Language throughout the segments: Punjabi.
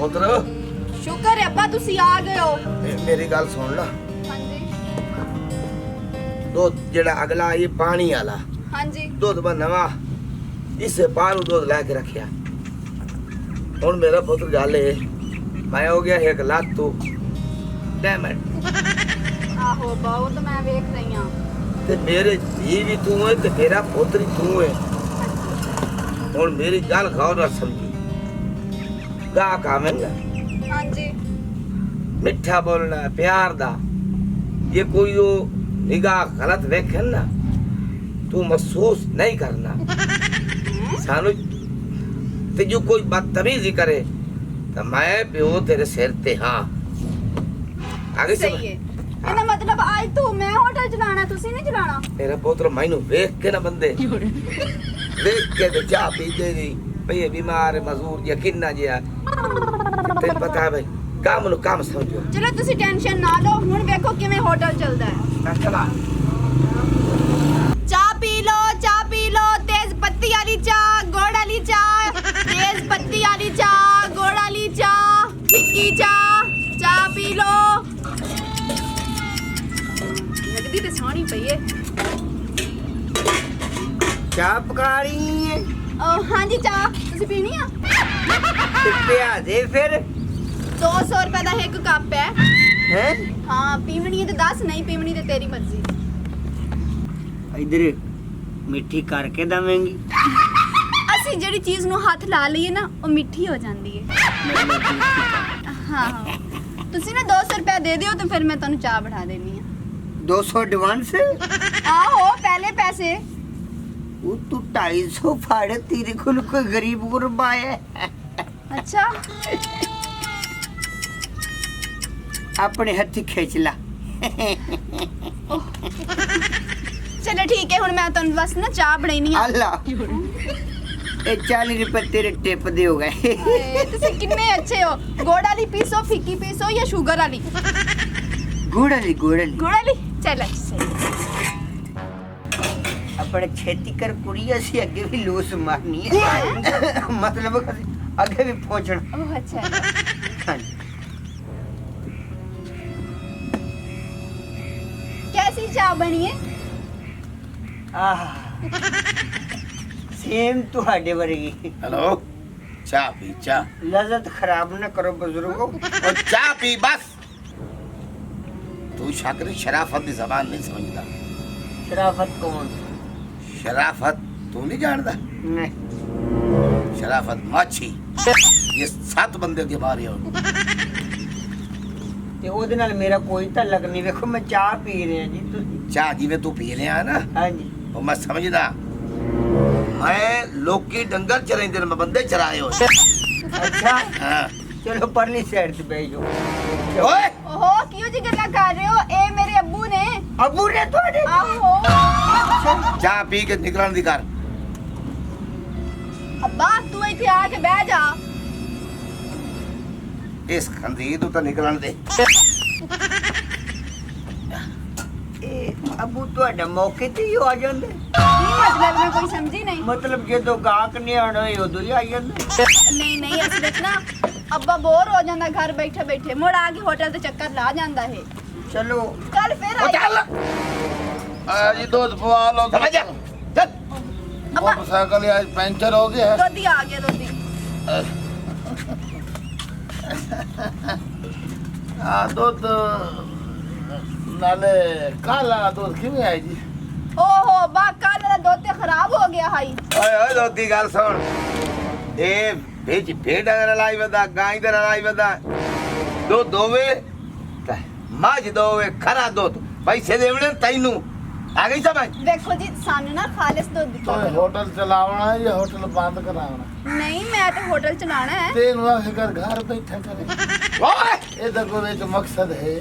ਪੁੱਤਰ ਸ਼ੁਕਰ ਹੈ ਅੱਬਾ ਤੁਸੀਂ ਆ ਗਏ ਹੋ। ਮੇਰੀ ਗੱਲ ਸੁਣ ਲਾ। ਹਾਂਜੀ ਦੁੱਧ ਜਿਹੜਾ ਅਗਲਾ ਇਹ ਪਾਣੀ ਵਾਲਾ ਹਾਂਜੀ ਦੁੱਧ ਬਾ ਨਵਾਂ ਇਸੇ ਬਾਹਰੋਂ ਦੁੱਧ ਲੈ ਕੇ ਰੱਖਿਆ। ਹੁਣ ਮੇਰਾ ਪੁੱਤਰ ਗੱਲ ਏ ਮੈਂ ਹੋ ਗਿਆ 1 ਲੱਖ ਤੋਂ ਡੈਮਟ ਆਹੋ ਬਹੁਤ ਮੈਂ ਵੇਖ ਰਹੀ ਹਾਂ। ਤੇ ਮੇਰੇ ਜੀ ਵੀ ਤੂੰ ਹੈ ਤੇ ਤੇਰਾ ਪੁੱਤਰ ਹੀ ਤੂੰ ਹੈ। ਹੁਣ ਮੇਰੀ ਗੱਲ ਗੌਰ ਨਾਲ ਸਮਝੀ। ਗਾ ਕਾਮਨ ਹਾਂਜੀ ਮਿੱਠਾ ਬੋਲਣਾ ਪਿਆਰ ਦਾ ਜੇ ਕੋਈ ਉਹ ਨਿਗਾਹ ਗਲਤ ਵੇਖੇ ਨਾ ਤੂੰ ਮਹਿਸੂਸ ਨਹੀਂ ਕਰਨਾ ਸਾਨੂੰ ਤੇ ਜੋ ਕੋਈ ਬਦਤਮੀਜ਼ੀ करे ਤਾਂ ਮੈਂ ਪਿਓ ਤੇਰੇ ਸਿਰ ਤੇ ਹਾਂ ਆਗੇ ਸਹੀ ਹੈ। ਇਹਦਾ ਮਤਲਬ ਅੱਜ ਤੂੰ ਮੈਂ ਹੋਟਲ ਚਲਾਣਾ ਤੁਸੀਂ ਨਹੀਂ ਚਲਾਣਾ। ਮੇਰਾ ਪੁੱਤਰ ਮੈਨੂੰ ਵੇਖ ਕੇ ਨਾ ਬੰਦੇ ਵੇਖ ਕੇ ਤੇ ਚਾਹ ਪੀਂਦੇ ਨਹੀਂ ਭਈ ਬਿਮਾਰ ਮਜ਼ਦੂਰ ਜਾਂ ਕਿੰਨਾ ਜਿਹਾ ਤੇ ਪਤਾ ਬਈ ਕੰਮ ਨੂੰ ਕੰਮ ਸਮਝੋ। ਚਲੋ ਤੁਸੀਂ ਟੈਨਸ਼ਨ ਨਾ ਲਓ ਹੁਣ ਵੇਖੋ ਕਿਵੇਂ ਹੋਟਲ ਚੱਲਦਾ ਹੈ। ਚਲਾ ਚਾਹ ਪੀ ਲੋ ਤੇਜ਼ ਪੱਤੀ ਵਾਲੀ ਚਾਹ ਗੁੜ ਵਾਲੀ ਚਾਹ ਤੇਜ਼ ਪੱਤੀ ਵਾਲੀ ਚਾਹ ਗੁੜ ਵਾਲੀ ਚਾਹ ਫਿੱਕੀ ਚਾਹ ਪੀ ਲੋ। ਲੱਗਦੀ ਤੇ ਸੋਹਣੀ ਪਈ ਏ। ਚਾਹ ਪਕਾ ਰਹੀ ਹੈ ਹਾਂਜੀ ਚਾਹ ਤੁਸੀਂ ਪੀਣੀ ਆ। ਤੇ ਪਿਆ ਦੇ ਫਿਰ 200 ਰੁਪਏ ਦਾ ਇੱਕ ਕੱਪ ਹੈ। ਹੈ ਹਾਂ ਪੀਵਣੀ ਹੈ ਤੇ ਦੱਸ ਨਹੀਂ ਪੀਵਣੀ ਤੇ ਤੇਰੀ ਮਰਜ਼ੀ। ਇਧਰ ਮਿੱਠੀ ਕਰਕੇ ਦਵੇਂਗੀ। ਅਸੀਂ ਜਿਹੜੀ ਚੀਜ਼ ਨੂੰ ਹੱਥ ਲਾ ਲਈਏ ਨਾ ਉਹ ਮਿੱਠੀ ਹੋ ਜਾਂਦੀ ਹੈ। ਹਾਂ ਤੁਸੀਂ ਨਾ 200 ਰੁਪਏ ਦੇ ਦਿਓ ਤੇ ਫਿਰ ਮੈਂ ਤੁਹਾਨੂੰ ਚਾਹ ਬਣਾ ਦੇਣੀ ਆ। 200 ਐਡਵਾਂਸ ਆਹੋ ਪਹਿਲੇ ਪੈਸੇ। ਉਹ ਤੂੰ 250 ਫੜ ਤੇਰੇ ਕੋਲ ਕੋਈ ਗਰੀਬ ਗੁਰਬਾ ਹੈ। ਅੱਛਾ ਆਪਣੇ ਹੱਥੀ ਖਿੱਚ ਲਾ। ਚਲੋ ਠੀਕ ਹੈ ਹੁਣ ਮੈਂ ਤੁਹਾਨੂੰ ਬਸ ਨਾ ਚਾਹ ਬਣਾਈਨੀ ਆ। ਅੱਲਾ ਇਹ 40 ਰੁਪਏ ਤੇਰੇ ਟਿਪ ਦੇ ਹੋ ਗਏ। ਹਾਏ, ਤੁਸੀਂ ਕਿੰਨੇ ਅੱਛੇ ਹੋ। ਗੁੜ ਵਾਲੀ ਪੀਸੋ ਫਿੱਕੀ ਪੀਸੋ ਜਾਂ ਸ਼ੂਗਰ ਵਾਲੀ। ਗੁੜ ਵਾਲੀ ਗੁੜ ਵਾਲੀ ਚਲ ਅੱਛਾ। ਆਪਣੇ ਛੇਤੀ ਕਰ ਕੁੜੀ ਅਸੀਂ ਅੱਗੇ ਵੀ ਲੂਸ ਮਾਰਨੀ ਹੈ। ਮਤਲਬ ਅਸੀਂ ਅੱਗੇ ਵੀ ਪਹੁੰਚਣਾ। ਉਹ ਅੱਛਾ ਹਾਂਜੀ कैसी चाय बनी है। ਆਹ ਸੇਮ ਤੁਹਾਡੇ ਵਰਗੀ। हेलो चाह पी चाह लज़्ज़त खराब न करो बुजुर्गो। और चाह पी बस तू शाकर शराफत की जबान नहीं समझता। शराफत कौन? शराफत तू नहीं जानता। नहीं शराफत माछी ये 7 बंदे के बारे हो ਤੇ ਉਹਦੇ ਨਾਲ ਮੇਰਾ ਕੋਈ ਤਾਲੁਕ ਨਹੀਂ। ਵੇਖੋ ਮੈਂ ਚਾਹ ਪੀ ਰਿਹਾ ਜੀ ਤੁਸੀਂ। चाह जिवें तू पी लिया ना ਹਾਂਜੀ वो मैं समझदा मैं लोकी डंगर चराइंदे ने मैं बंदे चराए हो। ਅੱਛਾ हाँ ਚਲੋ ਪਰਲੀ ਸਾਈਡ ਤੇ ਬਹਿ ਜਾਓ। ओए ओहो क्यों जी गल्ला कर रहे हो। ए मेरे अब्बू ने। ਅਬੂ ਨੇ ਤੁਹਾਡੇ आहो चाह पी के निकलन दी कर। अब्बा तू इथे आके बैठ जा। इस खंदी तू तो निकलन दे। ਇਹ ਅਬੂ ਤੁਹਾਡਾ ਮੌਕੇ ਤੇ ਹੀ ਆ ਜਾਂਦੇ। की मतलब मैं कोई समझी नहीं। ਮਤਲਬ ਜਦੋਂ ਗਾਹਕ ਨਹੀਂ ਆਉਣਾ ਹੋਏ ਉਦੋਂ ਹੀ ਆ ਜਾਂਦੇ। नहीं नहीं असल विच ना अब्बा बोर हो जांदा घर बैठे बैठे मुड़ आ के होटल ते चक्कर ला जांदा है। ਚਲੋ कल फिर ओ आई। चल जी दूध पवा लो। समझ जा चल अब्बा मोटरसाइकिल आज पंचर हो गया है। दोधी आ गया दोधी। दूध नाले काला दूध किवें है जी? ओहो बा कल दा दुध ते खराब हो गया हाई। ओए ओए दोती गल सुन ए भेज भेड़ अगर लाई बदा गाय दे लाई बदा दो दोवे मज दोवे खरा दूध पैसे देवने तैनू आ गई समझ। देखो जी सानू ना खालिस दुध तो दिता। होटल चलावना है या होटल बंद करावना? नहीं मैं तो होटल चलाना है। तेन आखिर घर बैठा करे ओए ये तो कोई एक मकसद है।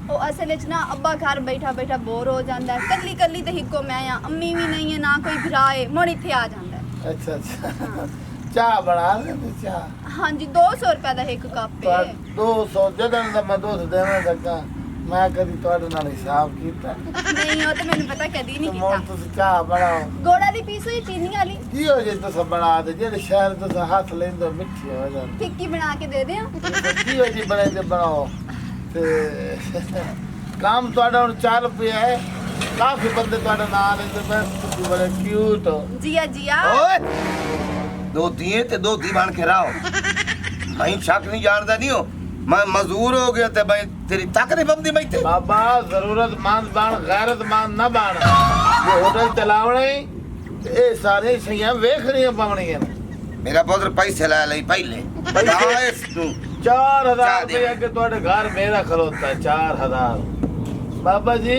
ਉਹ ਅਸਲ ਵਿੱਚ ਨਾ ਅੱਬਾ ਘਰ ਬੈਠਾ ਬੈਠਾ ਬੋਰ ਹੋ ਜਾਂਦਾ ਹੈ। ਕੱਲੀ ਕੱਲੀ ਤੇ ਹਿੱਕੋ ਮੈਂ ਆ ਅੰਮੀ ਵੀ ਨਹੀਂ ਹੈ ਨਾ ਕੋਈ ਭਰਾ ਹੈ ਮੁੜ ਇੱਥੇ ਆ ਜਾਂਦਾ ਹੈ। अच्छा अच्छा चाह बना लेते चाह ਹਾਂਜੀ 200 ਰੁਪਏ ਦਾ ਇੱਕ ਕੱਪ तो ਹੈ। 200 जदन दा मैं दूध देना सका ਮੈਂ ਕਦੀ ਤੁਹਾਡੇ ਨਾਲ ਹਿਸਾਬ ਕੀਤਾ ਨਹੀਂ ਉਹ ਤਾਂ ਮੈਨੂੰ ਪਤਾ ਕਦੀ ਨਹੀਂ ਮੋਰ ਕੀਤਾ ਤੁਸੀਂ ਚਾਹ ਬਣਾਓ ਗੋੜਾ ਦੀ ਪੀਸ ਹੋਈ ਚੀਨੀ ਵਾਲੀ ਕੀ ਹੋ ਜੇ ਤੁਸੀਂ ਬਣਾ ਦੇ ਜਿਹੜੇ ਸ਼ਹਿਰ ਤੁਸੀਂ ਹੱਥ ਲੈਂਦੇ ਹੋ ਮਿੱਠੀ ਹੋ ਜਾਂਦੀ ਫਿੱਕੀ ਬਣਾ ਕੇ ਦੇ ਦਿਓ ਕੀ ਹੋ ਜੀ ਬਣੇ ਤੇ ਬਣਾਓ ਤੇ ਕੰਮ ਤੁਹਾਡਾ ਹੁਣ ਚੱਲ ਪਿਆ ਹੈ ਕਾਫੀ ਬੰਦੇ ਤੁਹਾਡਾ ਨਾਂ ਲੈਂਦੇ ਪਏ ਤੁਸੀਂ ਬੜੇ ਕਿਊਟ ਹੋ ਜੀਆ ਜੀਆ ਓਏ ਦੋ ਧੀਏ ਤੇ ਦੋ ਧੀ ਬਣ ਕੇ ਰਹੋ ਮੈਂ ਸ਼ੱਕ ਨਹੀਂ ਜਾਣਦਾ ਨਹੀਂ ਹੋ ਮੈਂ ਮਜ਼ਦੂਰ ਹੋ ਗਿਆ ਤੇ ਮੈਂ ਤੇਰੀ ਤੱਕ ਨਹੀਂ ਬੰਦੀ ਮੈਂ ਤੇ बाबा जरूरतमंद बन गैरतमंद न बन ये होटल चलावने ये सारे सही वेखनियां पावनियां ਮੇਰਾ ਪੁੱਤਰ ਪੈਸੇ ਲੈ ਲਈ ਪਹਿਲੇ ਦਾਇਸ ਤੂੰ 4000 चाह दे। रुपया के तुम्हारे घर मेरा खलोता है 4000 बाबा जी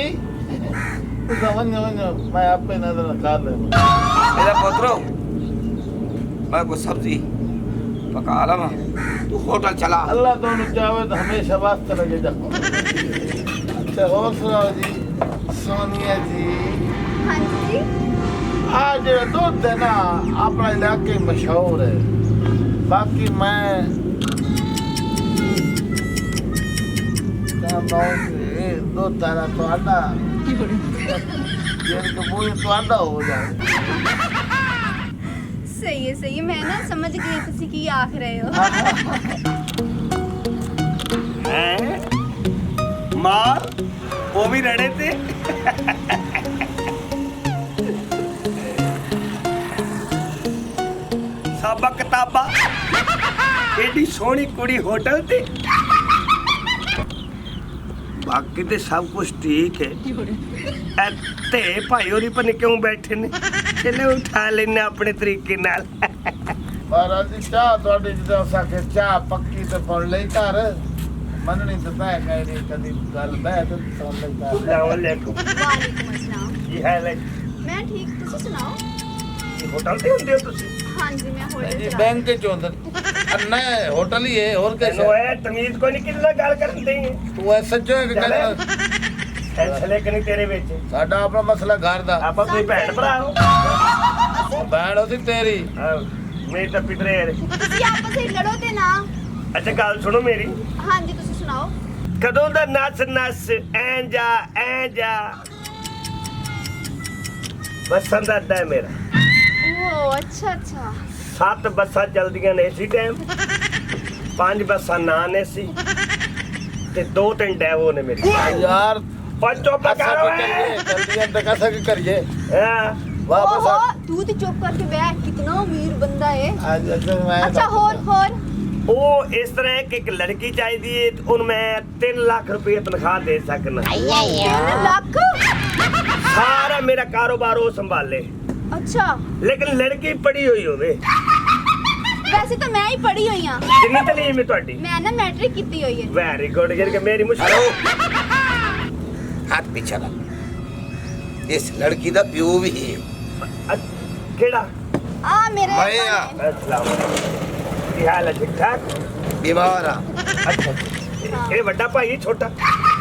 तू समझ मैं आप पे नजर कर ले ਮੇਰਾ ਪੁੱਤਰੋ ਮੈਂ ਕੋਈ ਸਬਜ਼ੀ ਪਕਾ ਲਵਾਂ ਤੂੰ ਹੋਟਲ ਚਲਾ अल्लाह दोनों चाहे तो हमेशा वास्ते लगे जा अच्छा और सुनाओ जी सोनिया जी ਹਾਂਜੀ आज दूध है ना अपना इलाके मशहूर है बाकी मैं दो तारा तो आटा तो आटा हो जाए ਸਹੀ ਹੈ ਮੈਂ ਨਾ ਸਮਝ ਗਈ ਤੁਸੀਂ ਕੀ ਆਖ ਰਹੇ ਹੋ ਮਾਰ ਉਹ ਵੀ ਰੜੇ ਤੇ ਸਾਬਾ ਕਿਤਾਬਾ ਏਡੀ ਸੋਹਣੀ ਕੁੜੀ ਹੋਟਲ ਤੇ ਬਾਕੀ ਤੇ ਸਭ ਕੁਝ ਠੀਕ ਹੈ ਤੇ ਭਾਈ ਹੋਰੀ ਪਨ ਕਿਉਂ ਬੈਠੇ ਨੇ ਚਲੇ ਉਠਾ ਲੈਣੇ ਆਪਣੇ ਤਰੀਕੇ ਨਾਲ महाराज जी चाह थोड़ी जिदा साके चाह पक्की तो पड़ ले घर मननी तो तय कह कदी गल बह तो सुन ले घर अस्सलाम वालेकुम ਵਾਲੇਕੁਮ ਅਸਲਾਮ ਕੀ ਹਾਲ ਹੈ ਮੈਂ ਠੀਕ ਤੁਸੀਂ ਸੁਣਾਓ ਹੋਟਲ ਤੇ ਹੁੰਦੇ ਹੋ ਤੁਸੀਂ ਹਾਂਜੀ ਮੈਂ ਹੋਟਲ जी ਚ बैंक के चौंधर अन्ना होटल ही है और कैसे ਤੈਨੂੰ ਇਹ ਤਮੀਜ਼ ਕੋਈ ਨਹੀਂ ਕਿਹਦੇ ਨਾਲ ਗੱਲ ਕਰਨ ਦੇ तू ऐसा जो है कि कहना ਫੈਸਲੇ ਕਿ ਨਹੀਂ ਤੇਰੇ ਵਿੱਚ साडा अपना मसला घर दा ਆਪਾਂ ਕੋਈ ਭੈਣ ਭਰਾ ਹੋ बैठ होती तेरी ਮੇਰੀ ਤਾਂ ਪਿਟਰੇ ਹੈ ਤੁਸੀਂ ਆਪਸ ਵਿੱਚ ਲੜੋ ਤੇ ਨਾ ਅੱਛਾ ਗੱਲ ਸੁਣੋ ਮੇਰੀ ਹਾਂਜੀ ਤੁਸੀਂ ਸੁਣਾਓ ਕਦੋਂ ਦਾ ਨੱਸ ਨੱਸ ਐਂ ਜਾ ਬੱਸਾਂ ਦਾ ਅੱਡਾ ਹੈ ਮੇਰਾ ਓ ਅੱਛਾ 7 ਬੱਸਾਂ ਚੱਲਦੀਆਂ ਨੇ ਇਸੇ ਟਾਈਮ 5 ਬੱਸਾਂ ਨਾਨ ਸੀ ਤੇ 2-3 ਡੈਵੋ ਨੇ ਮੇਰੇ यार ਪੰਜੋ कैसा ਪਕਾਰ की करिए जल्दी अंदर कैसा की करिए ਹਾਂ वापस ਓਹੋ आ ਤੂੰ ਤੇ ਚੁੱਪ ਕਰਕੇ ਬੈਠ ਕਿਤਨਾ ਅਮੀਰ ਬੰਦਾ ਹੈ आज अच्छा मैं ਅੱਛਾ ਹੋਰ ਉਹ ਇਸ ਤਰ੍ਹਾਂ ਹੈ ਕਿ ਇੱਕ ਲੜਕੀ ਚਾਹੀਦੀ ਹੈ ਤੇ ਉਹਨੂੰ ਮੈਂ 3 ਲੱਖ ਰੁਪਏ ਤਨਖਾਹ ਦੇ ਸਕਣਾ 3 ਲੱਖ ਸਾਰਾ ਮੇਰਾ ਕਾਰੋਬਾਰ ਉਹ ਸੰਭਾਲੇ ਅੱਛਾ ਲੇਕਿਨ ਲੜਕੀ ਪੜ੍ਹੀ ਹੋਈ ਹੋਵੇ ਵੈਸੇ ਤਾਂ ਮੈਂ ਹੀ ਪੜ੍ਹੀ ਹੋਈ ਆ ਕਿੰਨੀ ਤਲੀਮ ਹੈ ਤੁਹਾਡੀ ਮੈਂ ਨਾ ਮੈਟ੍ਰਿਕ ਕੀਤੀ ਹੋਈ ਹੈ ਵੈਰੀ ਗੁੱਡ ਕਿ ਮੇਰੀ ਮੁਸ਼ਕਿਲ हेलो हाथ पीछे रख इस लड़की दा प्यो भी है ਕਿਹੜਾ ਆ ਮੇਰੇ ਮੈਂ ਆ। ਭਾਣੇ। ਅਸਲਾਮ ਕੀ ਹਾਲ ਹੈ ਠੀਕ ਠਾਕ बीमार हाँ ਅੱਛਾ ਇਹ ਵੱਡਾ ਭਾਈ ਹੈ ਛੋਟਾ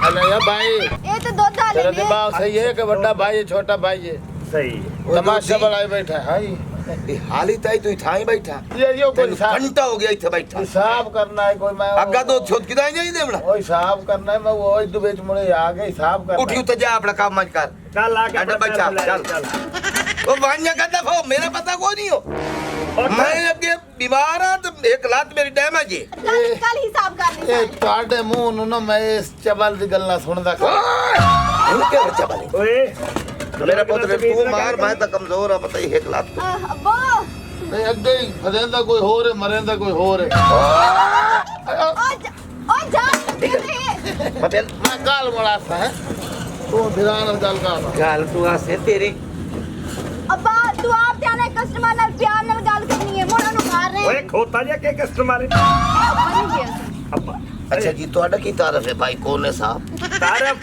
अरे या भाई ਇਹ ਤਾਂ ਦੁੱਧ ਵਾਲੇ तेरा ਨੇ दिमाग सही है कि बड़ा भाई है छोटा भाई है ਸਹੀ तमाशा बढ़ाए बैठा है हाँ ये हाली ताई तू इथा ही बैठा ये कोई हिसाब घंटा हो गया इथे बैठा हिसाब करना है कोई मैं अग्गा तो छोट किदा नहीं देवड़ा वो हिसाब करना है मैं वो इधर बीच मुड़े आगे हिसाब करना उठी उते जा अपना काम मत कर ਚੱਲ ਆ ਕੇ ਅੱਡਾ ਆਪਣਾ ਬੱਚਾ, ਪੈਸਾ ਲੈ ਚੱਲ। ਚੱਲ वो वान्या कहता हो मेरा पता कोई नहीं हो और मैं अगे बीमार हाँ तो एक लात मेरी डैमेज है ਕੱਲ ਹਿਸਾਬ ਕਰ ਲਈ ਇਹ ਤੁਹਾਡੇ ਮੂੰਹ ਨੂੰ ਨਾ ਮੈਂ ਇਸ ਚਬਲ ਦੀ ਗੱਲਾਂ ਸੁਣਦਾ उनके बच्चा बने ਓਏ मेरा पुत्र तू मार मैं तो कमजोर है पता ही एक लात ਅੱਬੋ ਨਹੀਂ ਅੱਗੇ ਹੀ ਫਦੇਂਦਾ ਕੋਈ ਹੋਰ ਹੈ ਮਰੇਂਦਾ ਕੋਈ ਹੋਰ ਹੈ ਓ ਜਾ पटेल ਮੈਂ ਗਾਲ ਮੜਾਸਾ ਹੈ ਤੂੰ ਧਿਆਨ ਨਾਲ ਗੱਲ ਕਰ गाल तू आसे तेरी ਅੱਬਾ ਤੂੰ ਆਪ ਧਿਆਨ ਕਸਟਮਰ ਨਾਲ ਪਿਆਰ ਨਾਲ ਗੱਲ ਕਰਨੀ ਹੈ ਮੋੜਾ ਨੂੰ ਮਾਰ ਰਹੇ ਓਏ ਖੋਤਾ ਜਿਹਾ ਕਿ ਕਸਟਮਰ ਹੈ ਅੱਬਾ ਨਹੀਂ ਗਿਆ ਸੀ। ਅੱਬਾ अच्छा जी तो की तारफ है भाई कौन है साहब तारफ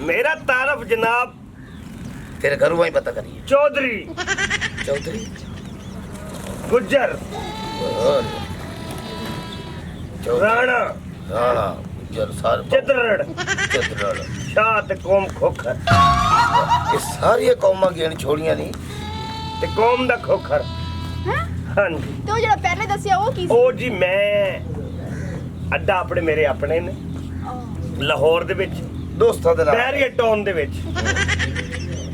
मेरा तारफ जनाब तेरे घर वहीं पता करिए चौधरी चौधरी गुज्जर और राणा राणा गुज्जर सार चित्रड़ चित्रड़ शाह ते कौम खोखर ये सारी कौमा गेण छोड़ियां नहीं ते कौम दा खोखर ਹੈਂ? हाँ जी ਤੇ ਉਹ ਜਿਹੜਾ ਪਹਿਲੇ ਦੱਸਿਆ ਉਹ ਕੀ ਸੀ ओ जी मैं अड्डा अपने मेरे अपने ने ਆਹ, ਲਾਹੌਰ ਦੇ ਵਿੱਚ ਦੋਸਤਾਂ ਦੇ ਨਾਲ ਮੈਰੀਅਟ ਟਾਊਨ ਦੇ ਵਿੱਚ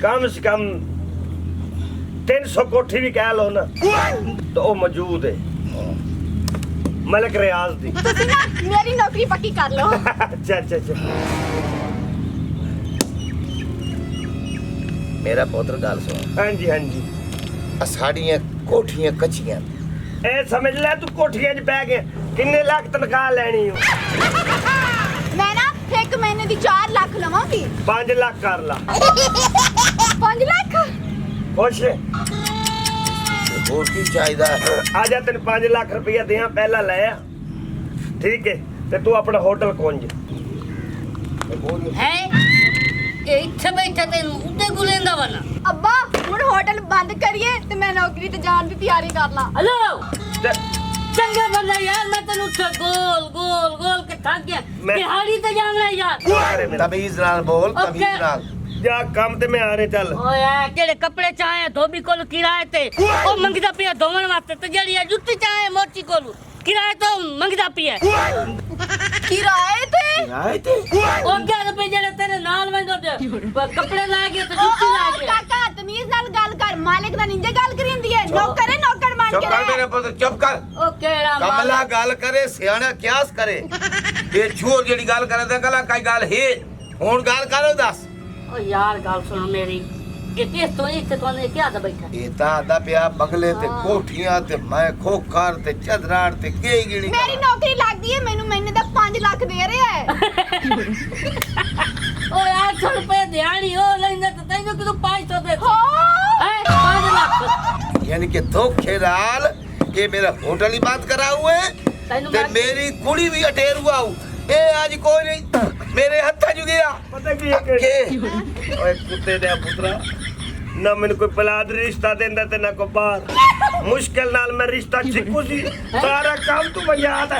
ਕਮ ਸੇ ਕਮ 300 ਕੋਠੀ ਵੀ ਕਹਿ ਲਓ ਨਾ ਤਾਂ ਉਹ ਮੌਜੂਦ ਹੈ ਮਲਕ ਰਿਆਜ਼ ਦੀ। ਤੁਸੀਂ ਨਾ ਮੇਰੀ ਨੌਕਰੀ ਪੱਕੀ ਕਰ ਲਓ। ਅੱਛਾ ਅੱਛਾ ਅੱਛਾ ਮੇਰਾ ਪੁੱਤਰ ਗੱਲ ਸੁਣ, ਹਾਂਜੀ ਹਾਂਜੀ ਆ ਸਾਡੀਆਂ ਕੋਠੀਆਂ ਕੱਚੀਆਂ, ਇਹ ਸਮਝ ਲੈ ਤੂੰ ਕੋਠੀਆਂ 'ਚ ਬਹਿ ਕੇ ਕਿੰਨੇ ਲੱਖ ਤਨਖਾਹ ਲੈਣੀ ਹੋ? ਮੈਂ ਨਾ 1 ਮਹੀਨੇ ਦੀ 4 ਲੱਖ ਲਵਾਂਗੀ। 5 ਲੱਖ ਕਰ ਲਾ। 5 ਲੱਖ? ਖੁਸ਼ ਹੈ? ਹੋਰ ਕੀ ਚਾਹੀਦਾ? ਆ ਜਾ ਤੈਨੂੰ 5 ਲੱਖ ਰੁਪਇਆ ਦਿਆਂ, ਪਹਿਲਾਂ ਲੈ ਆ, ਠੀਕ ਹੈ? ਤੇ ਤੂੰ ਆਪਣਾ ਹੋਟਲ ਕੁੰਜ ਹੈ ਇਹ ਇੱਥੇ ਬੈਠਾ ਤੈਨੂੰ ਉੱਤੇ ਗੁਲੇਂਦਾ ਵਾਲਾ। ਅੱਬਾ ਹੁਣ ਹੋਟਲ ਬੰਦ ਕਰੀਏ ਤੇ ਮੈਂ ਨੌਕਰੀ ਤੇ ਜਾਣ ਦੀ ਤਿਆਰੀ ਕਰ ਲਾਂ। ਹਲੋ ਤੇ ਚੰਗਾ ਬੰਦਾ ਯਾਰ, ਮੈਂ ਤੈਨੂੰ ਉੱਥੇ ਗੋਲ ਗੋਲ ਗੋਲ ਕੇ ਥੱਕ ਗਿਆ। ਮੈਂ- ਦਿਹਾੜੀ ਤੇ ਜਾਣਾ ਯਾਰ। ਤਮੀਜ਼ ਨਾਲ ਬੋਲ, ਓਕੇ। ਤਮੀਜ਼ ਨਾਲ। ਜਾ ਕੰਮ ਤੇ ਮੈਂ ਆ ਰਿਹਾ, ਚੱਲ। ਓਏ ਕਿਹੜੇ ਕੱਪੜੇ ਚਾਹੇ ਧੋਬੀ ਕੋਲ ਕਿਰਾਏ ਤੇ ਉਹ ਮੰਗਦਾ ਪਿਆ ਧੋਣ ਵਾਸਤੇ, ਤੇ ਜਿਹੜੀ ਇਹ ਜੁੱਤੀ ਚਾਹੇ ਮੋਚੀ ਕੋਲ ਕਿਰਾਏ ਤੋਂ ਮੰਗਦਾ ਪਿਆ। ਕਿਰਾਏ ਤੇ? ਆਏ ਤੇ ਉਹ 11 ਰੁਪਏ ਜਿਹੜੇ ਤੇਰੇ ਨਾਲ ਵੰਡੋ ਤੇ ਕੱਪੜੇ ਲੈ ਕੇ ਤੇ ਜੁੱਤੀ ਲੈ ਕੇ। ਕਾਕਾ ਤਮੀਜ਼ ਨਾਲ ਗੱਲ ਕਰ, ਮਾਲਕ ਦਾ ਨਿੰਜੇ ਗੱਲ ਕਰੀ ਹੁੰਦੀ ਹੈ। ਨੌਕਰ ਹੈ, ਨੌਕਰ ਬਣ ਚੁੱਪ ਕੇ ਕਰ ਮੇਰੇ ਰਹਿ। ਪੁੱਤਰ, ਚੁੱਪ ਕਰ। ਉਹ ਕਿਹੜਾ ਕਮਲਾ ਗੱਲ ਕਰੇ, ਸਿਆਣਾ ਕਿਆਸ ਕਰੇ। ਇਹ ਛੋਰ ਜਿਹੜੀ ਗੱਲ ਕਰੇ ਤੇ ਕਲਾ ਕਾਈ ਗੱਲ ਹੈ, ਹੁਣ ਗੱਲ ਕਰੋ ਦੱਸ। ਓ ਯਾਰ ਗੱਲ ਸੁਣ ਮੇਰੀ, ਕਿ ਇਸ ਤੋਂ ਇੱਥੇ ਤੋਂ ਕੀ ਆਦਾ ਬੈਠਾ। ਇਹ ਤਾਂ ਆਦਾ ਪਿਆ ਬੰਗਲੇ ਤੇ ਕੋਠੀਆਂ ਤੇ ਮੈਂ ਖੋਖਰ ਤੇ ਚਦਰਾੜ ਤੇ ਕੀ ਗਿਣੀ ਮੇਰੀ ਨੌਕਰੀ ਲੱਗਦੀ ਹੈ, ਮੈਨੂੰ ਮਹੀਨੇ ਦਾ 5 ਲੱਖ ਦੇ ਰਿਹਾ ਹੈ। ਓ 800 ਰੁਪਏ ਦਿਹਾੜੀ ਉਹ ਲੈਂਦਾ ਤੇ ਤੈਨੂੰ ਕਿਦੋਂ 500 ਦੇ ਹੋ 5 ਲੱਖ। यानी कि धोखे नाल के मेरा होटल ही बात करा हुए ਤੈਨੂੰ ते ਮੈਂ मेरी कुड़ी भी अटेर हुआ हूँ। ए आज कोई नहीं मेरे हत्था जु गया ਪਤਾ ਕੀ ਹੈ के ਓਏ ਕੁੱਤੇ ਦੇ ਪੁੱਤਰਾ, ਨਾ ਮੈਨੂੰ ਕੋਈ ਪਲਾਦ ਰਿਸ਼ਤਾ ਦਿੰਦਾ ਤੇ ਨਾ ਕੋਈ ਬਾਹਰ। ਮੁਸ਼ਕਿਲ ਨਾਲ ਮੈਂ ਰਿਸ਼ਤਾ ਛਿੱਕੂ ਸੀ, ਸਾਰਾ ਕੰਮ ਤੂੰ ਬਜਾ ਤਾ।